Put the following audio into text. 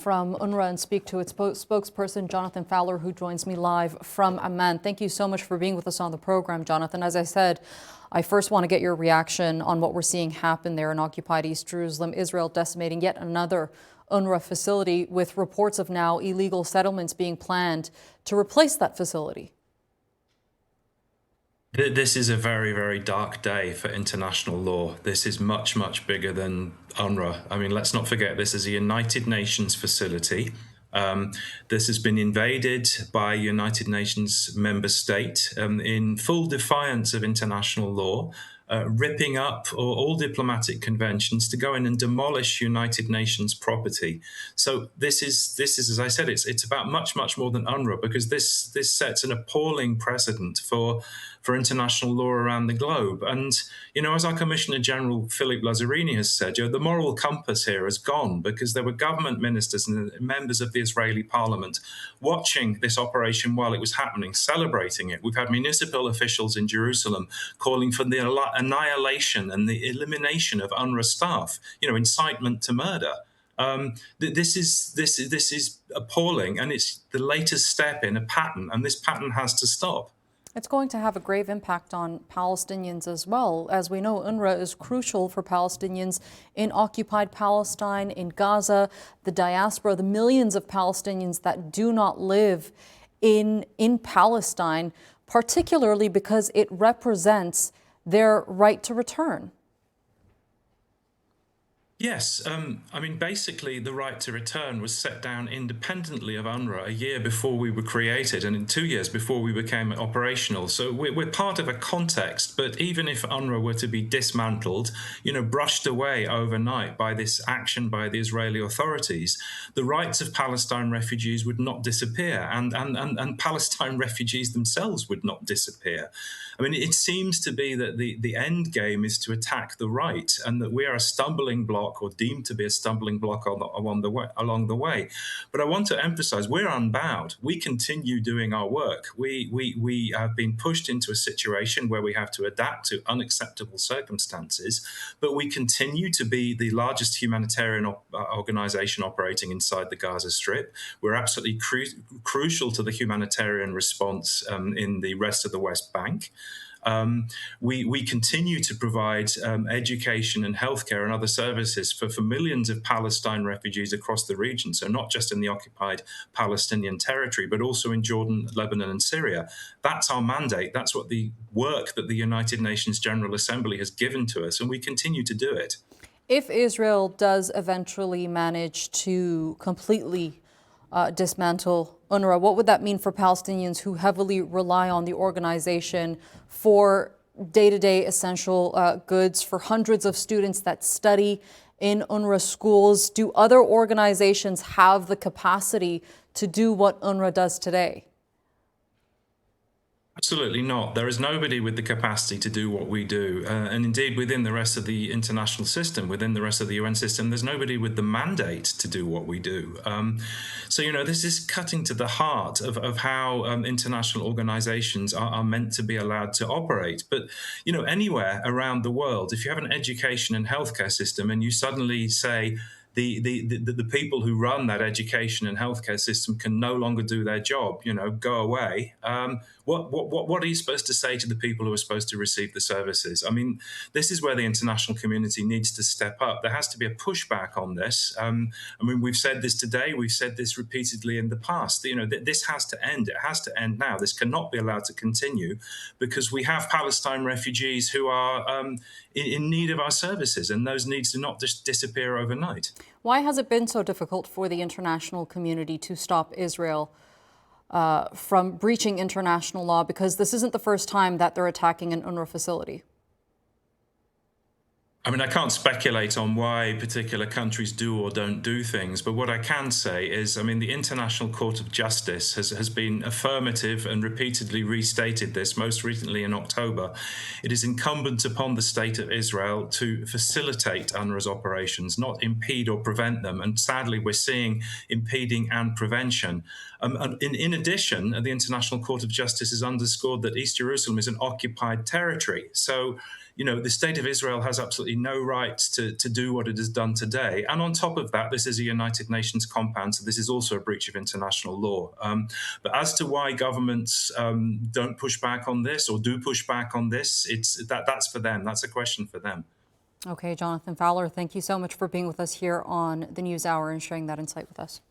From UNRWA and speak to its spokesperson, Jonathan Fowler, who joins me live from Amman. Thank you so much for being with us on the program, Jonathan. As I said, I first want to get your reaction on what we're seeing happen there in occupied East Jerusalem. Israel decimating yet another UNRWA facility, with reports of now illegal settlements being planned to replace that facility. This is a very, very dark day for international law. This is much, much bigger than UNRWA. I mean, let's not forget, this is a United Nations facility. This has been invaded by a United Nations member state in full defiance of international law, ripping up all diplomatic conventions to go in and demolish United Nations property. So this is, as I said, it's about much, much more than UNRWA, because this sets an appalling precedent for international law around the globe. And, you know, as our Commissioner General Philippe Lazzarini has said, the moral compass here has gone, because there were government ministers and members of the Israeli parliament watching this operation while it was happening, celebrating it. We've had municipal officials in Jerusalem calling for the annihilation and the elimination of UNRWA staff, incitement to murder. This is appalling, and it's the latest step in a pattern, and this pattern has to stop. It's going to have a grave impact on Palestinians as well. As we know, UNRWA is crucial for Palestinians in occupied Palestine, in Gaza, the diaspora, the millions of Palestinians that do not live in Palestine, particularly because it represents their right to return. Yes, I mean, basically the right to return was set down independently of UNRWA a year before we were created, and in 2 years before we became operational. So we're part of a context, but even if UNRWA were to be dismantled, brushed away overnight by this action by the Israeli authorities, the rights of Palestine refugees would not disappear, and Palestine refugees themselves would not disappear. I mean, it seems to be that the end game is to attack the right, and that we are a stumbling block, or deemed to be a stumbling block along the way. But I want to emphasize, we're unbowed. We continue doing our work. We have been pushed into a situation where we have to adapt to unacceptable circumstances, but we continue to be the largest humanitarian organization operating inside the Gaza Strip. We're absolutely crucial to the humanitarian response in the rest of the West Bank. We continue to provide education and healthcare and other services for millions of Palestine refugees across the region. So not just in the occupied Palestinian territory, but also in Jordan, Lebanon, and Syria. That's our mandate. That's what the work that the United Nations General Assembly has given to us, and we continue to do it. If Israel does eventually manage to completely dismantle UNRWA, what would that mean for Palestinians who heavily rely on the organization for day-to-day essential goods, for hundreds of students that study in UNRWA schools? Do other organizations have the capacity to do what UNRWA does today? Absolutely not. There is nobody with the capacity to do what we do. And indeed, within the rest of the international system, within the rest of the UN system, there's nobody with the mandate to do what we do. So, this is cutting to the heart of how international organizations are meant to be allowed to operate. But, anywhere around the world, if you have an education and healthcare system and you suddenly say, the people who run that education and healthcare system can no longer do their job, go away. What are you supposed to say to the people who are supposed to receive the services? I mean, this is where the international community needs to step up. There has to be a pushback on this. I mean, we've said this today. We've said this repeatedly in the past. This has to end. It has to end now. This cannot be allowed to continue, because we have Palestine refugees who are in need of our services, and those needs do not just disappear overnight. Why has it been so difficult for the international community to stop Israel from breaching international law? Because this isn't the first time that they're attacking an UNRWA facility. I mean, I can't speculate on why particular countries do or don't do things, but what I can say is, I mean, the International Court of Justice has been affirmative and repeatedly restated this, most recently in October. It is incumbent upon the State of Israel to facilitate UNRWA's operations, not impede or prevent them. And sadly, we're seeing impeding and prevention. In addition, the International Court of Justice has underscored that East Jerusalem is an occupied territory. So the state of Israel has absolutely no right to do what it has done today. And on top of that, this is a United Nations compound, so this is also a breach of international law. But as to why governments don't push back on this or do push back on this, that's for them. That's a question for them. Okay, Jonathan Fowler, thank you so much for being with us here on the NewsHour and sharing that insight with us.